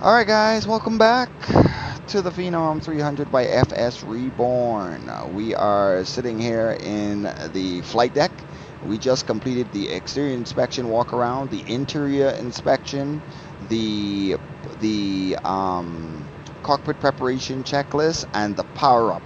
Alright guys, welcome back to the Phenom 300 by FsReborn. We are sitting here in the flight deck. We just completed the exterior inspection walk around, the interior inspection, the cockpit preparation checklist, and the power up.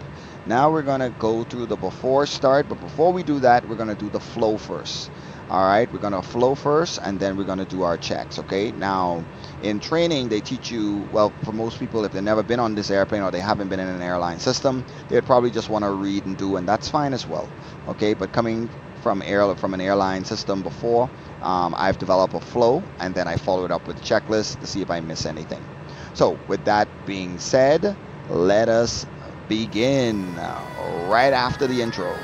Now we're gonna go through the before start, but before we do that, we're gonna do the flow first. Alright, we're gonna flow first and then we're gonna do our checks, okay? Now, in training, they teach you, well, for most people, if they've never been on this airplane or they haven't been in an airline system, they'd probably just want to read and do, and that's fine as well, okay? But coming from an airline system before, I've developed a flow, and then I follow it up with a checklist to see if I miss anything. So, with that being said, let us begin right after the intro.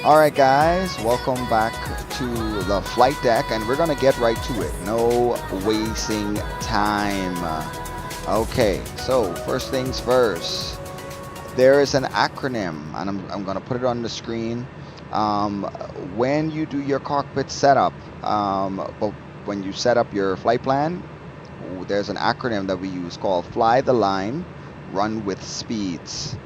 Alright guys, welcome back to the flight deck, and we're gonna get right to it. No wasting time. Okay, so first things first. There is an acronym, and I'm gonna put it on the screen. When you do your cockpit setup, but when you set up your flight plan, there's an acronym that we use called Fly the Line, Run with Speeds.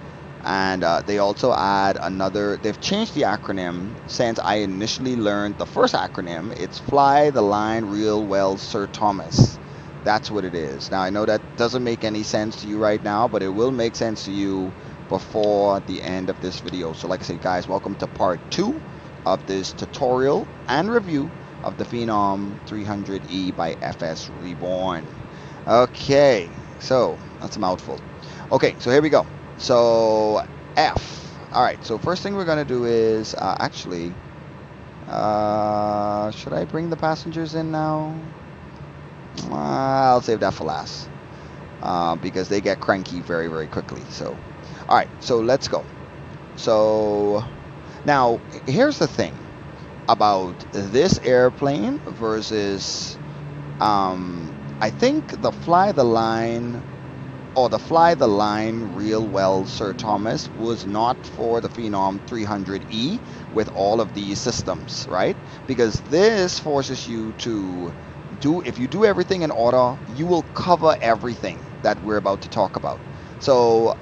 And they also add another, they've changed the acronym since I initially learned the first acronym. It's Fly the Line Real Well Sir Thomas. That's what it is. Now I know that doesn't make any sense to you right now, but it will make sense to you before the end of this video. So like I said guys, welcome to part 2 of this tutorial and review of the Phenom 300E by FsReborn. Okay, so that's a mouthful. Okay, so here we go. So F. Alright, so first thing we're going to do is should I bring the passengers in now? I'll save that for last because they get cranky very, very quickly. So, alright, so let's go. So now here's the thing about this airplane versus I think the Fly the Line or the Fly the Line Real Well Sir Thomas was not for the Phenom 300E with all of these systems, right? Because this forces you to do, if you do everything in order, you will cover everything that we're about to talk about. So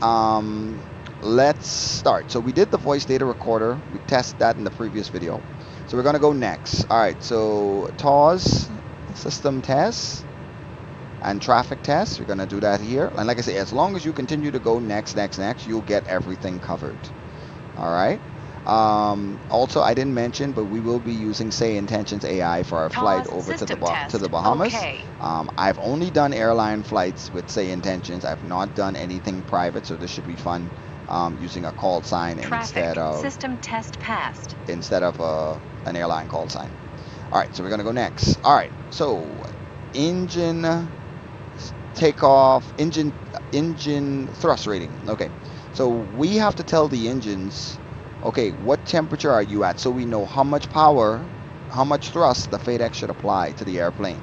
let's start. So we did the voice data recorder. We tested that in the previous video. So we're gonna go next. All right, so TAWS, system tests, and traffic tests. We're going to do that here, and like I say, as long as you continue to go next, you'll get everything covered. All right. Also, I didn't mention, but we will be using Say Intentions AI for our flight over to the Bahamas. Okay. I've only done airline flights with Say Intentions. I've not done anything private, so this should be fun, using a call sign instead of system test passed instead of an airline call sign. All right, so we're going to go next. All right, so engine takeoff, engine thrust rating. Okay, so we have to tell the engines, okay, what temperature are you at, so we know how much power, how much thrust the FADEC should apply to the airplane.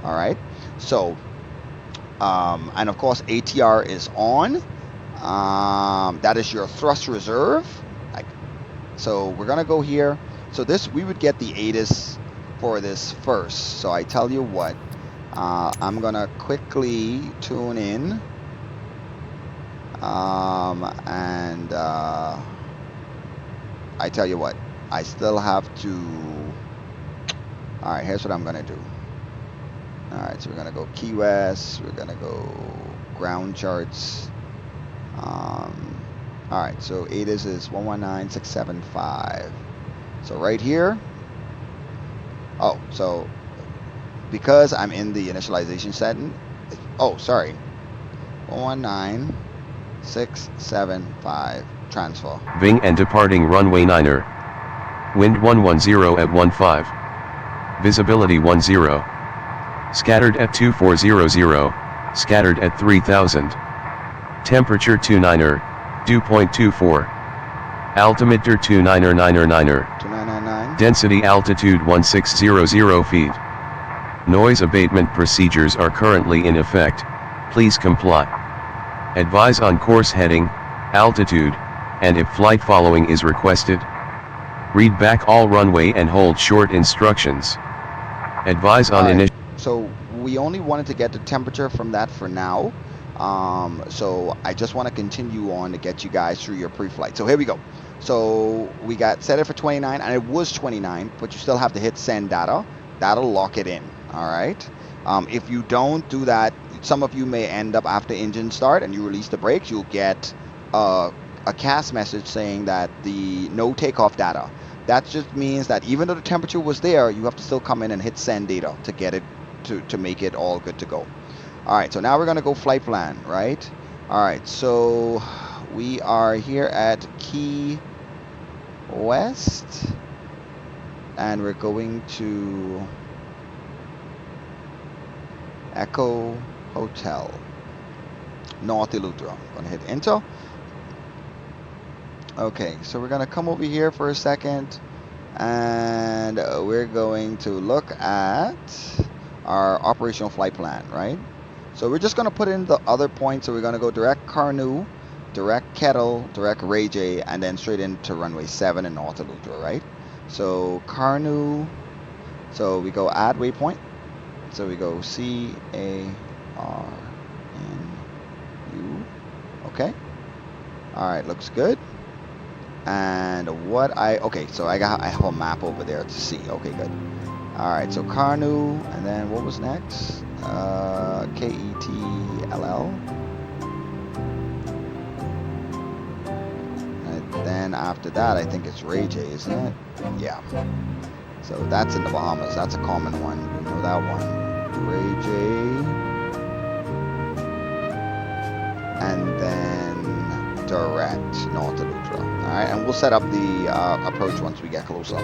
All right, so and of course ATR is on. That is your thrust reserve. So we're gonna go here. So this, we would get the ATIS for this first. So I tell you what, I'm gonna quickly tune in, and I tell you what, I still have to. All right, here's what I'm gonna do. All right, so we're gonna go Key West, we're gonna go ground charts. All right, so ATIS is 119675. So right here. Oh, so because I'm in the initialization setting, oh, sorry, 119675 transfer. Ving and departing runway 9er. Wind 110 at 15. Visibility 10. Scattered at 2400. Scattered at 3000. Temperature 29er. Dew point 24. Altimeter 2999er. 2999. Density altitude 1600 feet. Noise abatement procedures are currently in effect. Please comply. Advise on course heading, altitude, and if flight following is requested. Read back all runway and hold short instructions. Advise on initial. So we only wanted to get the temperature from that for now. So I just want to continue on to get you guys through your pre-flight. So here we go. So we got set it for 29, and it was 29, but you still have to hit send data. That'll lock it in. All right. If you don't do that, some of you may end up after engine start and you release the brakes, you'll get a CAS message saying that the no takeoff data. That just means that even though the temperature was there, you have to still come in and hit send data to get it to make it all good to go. All right, so now we're gonna go flight plan, right? All right, so we are here at Key West, and we're going to Echo Hotel, North Eleuthera. I'm gonna hit enter. Okay, so we're gonna come over here for a second, and we're going to look at our operational flight plan, right? So we're just gonna put in the other points. So we're gonna go direct Carnu, direct Kettle, direct Ray J, and then straight into runway 7 in North Eleuthera, right? So Carnu, so we go add waypoint. So we go CARNU, okay. All right, looks good. And okay, so I have a map over there to see. Okay, good. All right, so Carnu, and then what was next? KETLL. And then after that, I think it's Ray J, isn't it? Yeah. So that's in the Bahamas. That's a common one. You know that one. Ray J. And then direct North Eleuthera. All right, and we'll set up the approach once we get closer.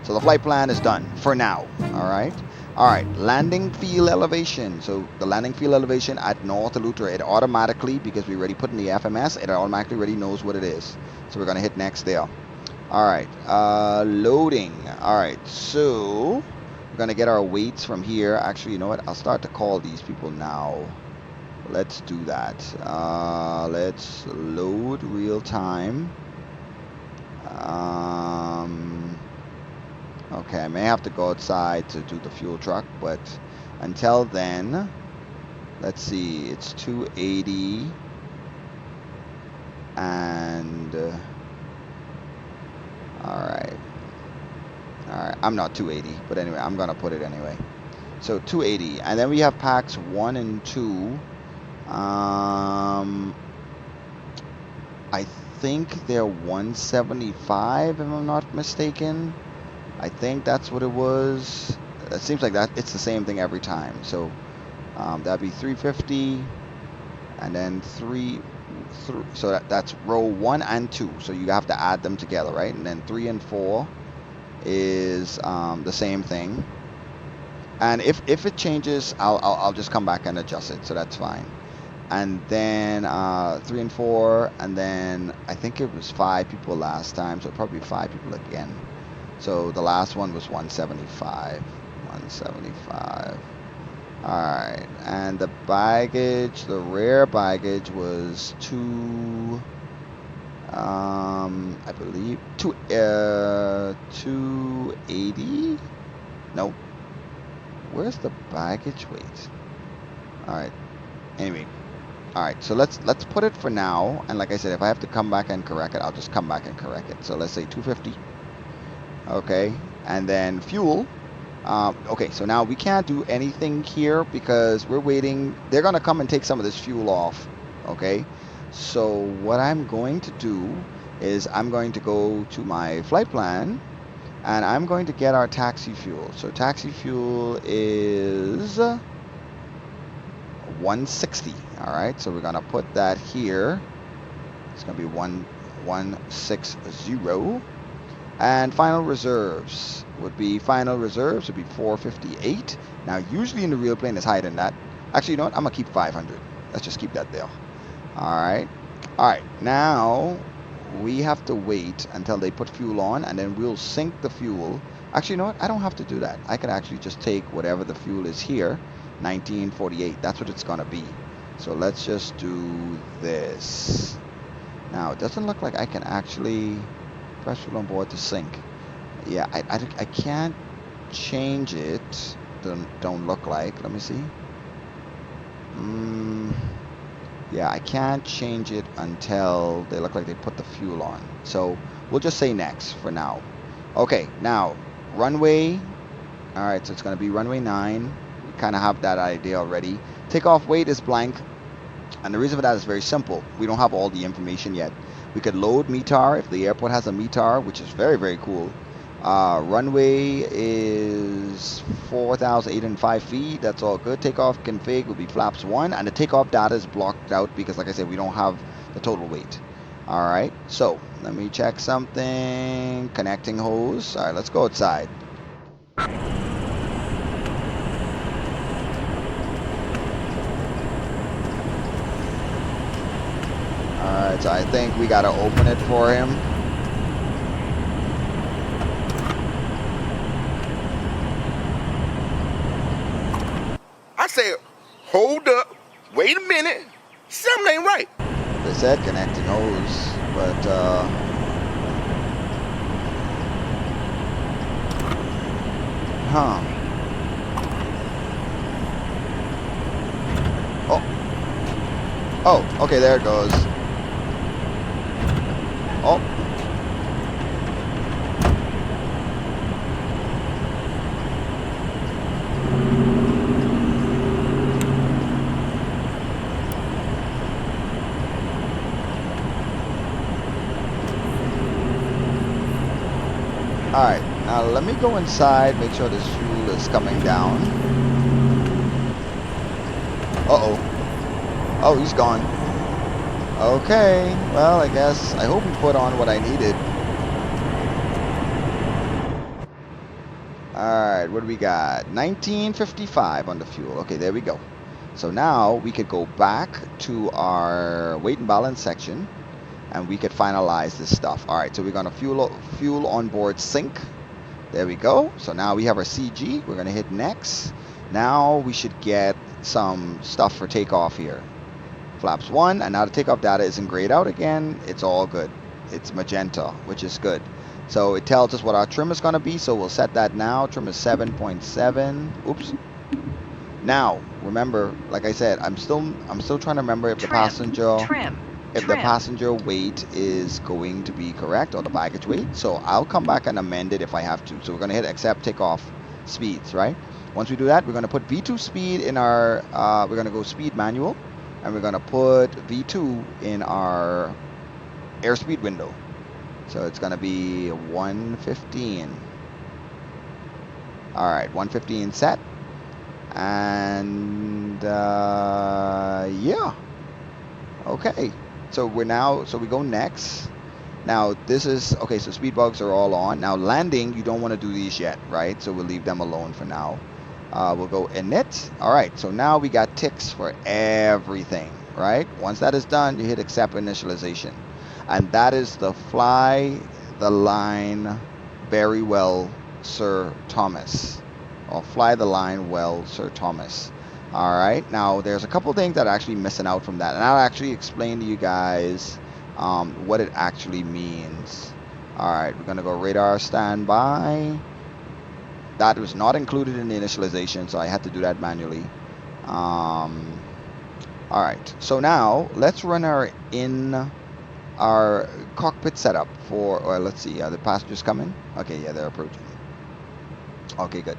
So the flight plan is done for now. All right. All right, landing field elevation. So the landing field elevation at North Eleuthera, it automatically, because we already put in the FMS, it automatically already knows what it is. So we're gonna hit next there. All right, loading. All right, so we're gonna get our weights from here. Actually, you know what? I'll start to call these people now. Let's do that. Let's load real time. Okay, I may have to go outside to do the fuel truck, but until then, let's see, it's 280 and all right, I'm not 280, but anyway, I'm gonna put it anyway. So 280, and then we have packs 1 and 2. I think they're 175 if I'm not mistaken. I think that's what it was. It seems like that it's the same thing every time. So that'd be 350 and then 3 so that's row 1 and 2. So you have to add them together, right? And then 3 and 4 is the same thing. And if it changes, I'll just come back and adjust it. So that's fine. And then 3 and 4, and then I think it was 5 people last time, so probably 5 people again. So the last one was 175. 175. Alright, and the baggage, the rear baggage was 2, I believe, 280? Nope. Where's the baggage weight? Alright, anyway. Alright, so let's put it for now, and like I said, if I have to come back and correct it, I'll just come back and correct it. So let's say 250. Okay, and then fuel. Okay, so now we can't do anything here because we're waiting. They're gonna come and take some of this fuel off. Okay, so what I'm going to do is I'm going to go to my flight plan and I'm going to get our taxi fuel. So taxi fuel is 160. All right, so we're gonna put that here. It's gonna be 160. And final reserves would be 458. Now usually in the real plane it's higher than that. Actually, you know what? I'm gonna keep 500. Let's just keep that there. All right, now we have to wait until they put fuel on, and then we'll sink the fuel. Actually, you know what? I don't have to do that. I can actually just take whatever the fuel is here, 1948. That's what it's gonna be. So let's just do this. Now, it doesn't look like I can actually press fuel on board to sink. Yeah, I can't change it. Don't look like. Let me see. Yeah, I can't change it until they look like they put the fuel on. So we'll just say next for now. Okay, now runway. All right, so it's going to be runway 9. We kind of have that idea already. Takeoff weight is blank. And the reason for that is very simple. We don't have all the information yet. We could load METAR if the airport has a METAR, which is very, very cool. Runway is 4,805 feet. That's all good. Takeoff config will be flaps 1. And the takeoff data is blocked out because, like I said, we don't have the total weight. All right. So let me check something. Connecting hose. All right, let's go outside. Alright, so I think we gotta open it for him. I said, hold up, wait a minute, something ain't right. They said connecting hose, but huh. Oh, okay, there it goes. Oh. Alright, now let me go inside, make sure this fuel is coming down. Uh-oh. Oh, he's gone. Okay, well, I guess, I hope he put on what I needed. Alright, what do we got? 1955 on the fuel. Okay, there we go. So now we could go back to our weight and balance section and we could finalize this stuff. Alright, so we're going to fuel on board sync. There we go. So now we have our CG. We're going to hit next. Now we should get some stuff for takeoff here. Flaps 1, and now the takeoff data isn't grayed out again. It's all good. It's magenta, which is good. So it tells us what our trim is going to be, so we'll set that now. Trim is 7.7. Oops. Now, remember, like I said, I'm still trying to remember if the passenger weight is going to be correct, or the baggage weight. So I'll come back and amend it if I have to. So we're going to hit accept takeoff speeds, right? Once we do that, we're going to put V2 speed in our, we're going to go speed manual, and we're going to put V2 in our airspeed window. So it's going to be 115. All right, 115 set. And yeah. Okay. So we go next. Now this is, okay, so speed bugs are all on. Now landing, you don't want to do these yet, right? So we'll leave them alone for now. We'll go init. All right, so now we got ticks for everything, right? Once that is done, you hit accept initialization. And that is the fly the line very well, Sir Thomas. Or fly the line well, Sir Thomas. All right, now there's a couple things that are actually missing out from that. And I'll actually explain to you guys what it actually means. All right, we're going to go radar standby. That was not included in the initialization, so I had to do that manually. All right, so now let's run our cockpit setup for, or let's see, are the passengers coming? Okay, yeah, they're approaching. Okay, good.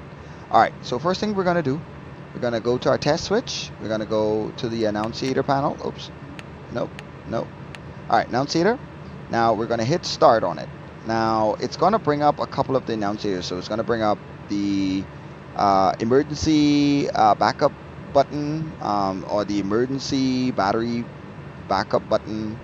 All right, so first thing we're going to do, we're going to go to our test switch. We're going to go to the annunciator panel. Oops. Nope. Nope. All right, annunciator. Now we're going to hit start on it. Now it's going to bring up a couple of the annunciators. So it's going to bring up the emergency backup button, or the emergency battery backup button.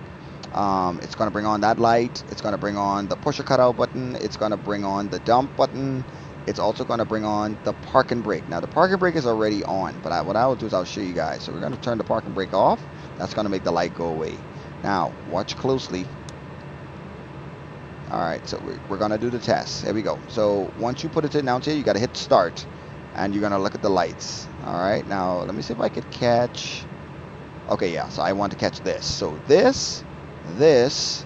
It's going to bring on that light. It's going to bring on the pusher cutout button. It's going to bring on the dump button. It's also going to bring on the park and brake. Now the park and brake is already on, but what I will do is I'll show you guys. So we're going to turn the park and brake off. That's going to make the light go away. Now watch closely. All right, so we're going to do the test. Here we go. So once you put it to annunciator, you got to hit start, and you're going to look at the lights. All right, now let me see if I could catch Okay, yeah, so I want to catch this. So this, this,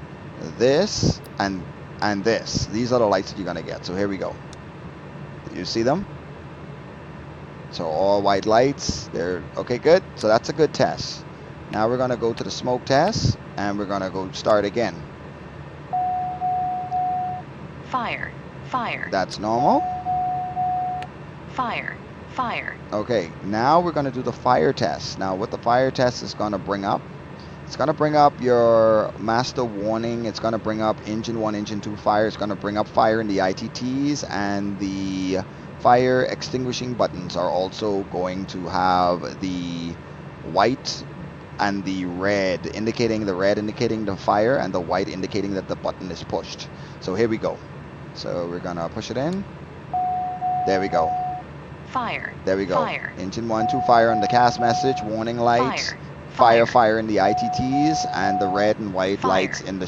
this, and this. These are the lights that you're gonna get. So here we go. You see them? So all white lights. They're okay, good. So that's a good test. Now we're gonna go to the smoke test, and we're gonna go start again. Fire, fire. That's normal. Fire, fire. Okay, now we're gonna do the fire test. Now what the fire test is gonna bring up, it's going to bring up your master warning. It's going to bring up engine 1, engine 2 fire. It's going to bring up fire in the ITTs, and the fire extinguishing buttons are also going to have the white and the red, indicating the fire, and the white indicating that the button is pushed. So here we go. So we're going to push it in. There we go. Fire. There we go. Fire. Engine 1, 2 fire on the cast message, warning lights. Fire. Fire in the ITTs, and the red and white lights in the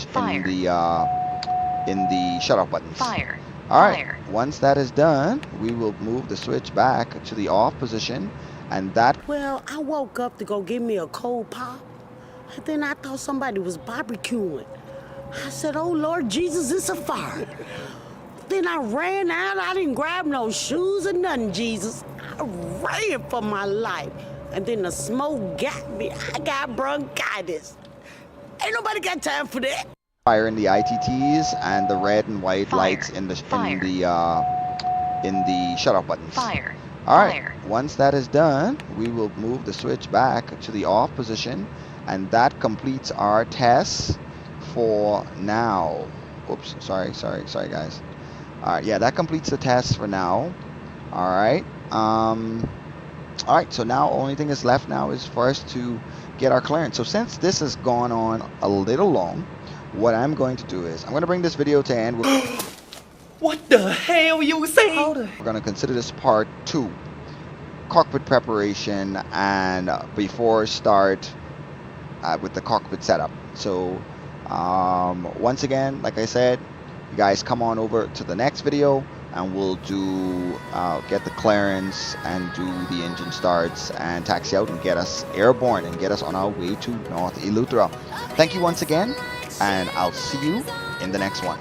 shutoff buttons. Fire. All right. Once that is done, we will move the switch back to the off position, and that. Well, I woke up to go get me a cold pop, and then I thought somebody was barbecuing. I said, "Oh Lord Jesus, it's a fire!" Then I ran out. I didn't grab no shoes or nothing, Jesus. I ran for my life. And then the smoke got me. I got bronchitis. Ain't nobody got time for that. Fire in the ITTs, and the red and white lights in the shutoff buttons. Fire. All right. Once that is done, we will move the switch back to the off position, and that completes our test for now. Oops, sorry guys. All right, yeah, that completes the test for now. All right. All right, so now only thing that's left now is for us to get our clearance. So since this has gone on a little long, what I'm going to do is I'm going to bring this video to end. What the hell you say? We're going to consider this part 2, cockpit preparation, and before start with the cockpit setup. So once again, like I said, you guys come on over to the next video, and we'll do get the clearance and do the engine starts and taxi out and get us airborne and get us on our way to North Eleuthera. Thank you once again, and I'll see you in the next one.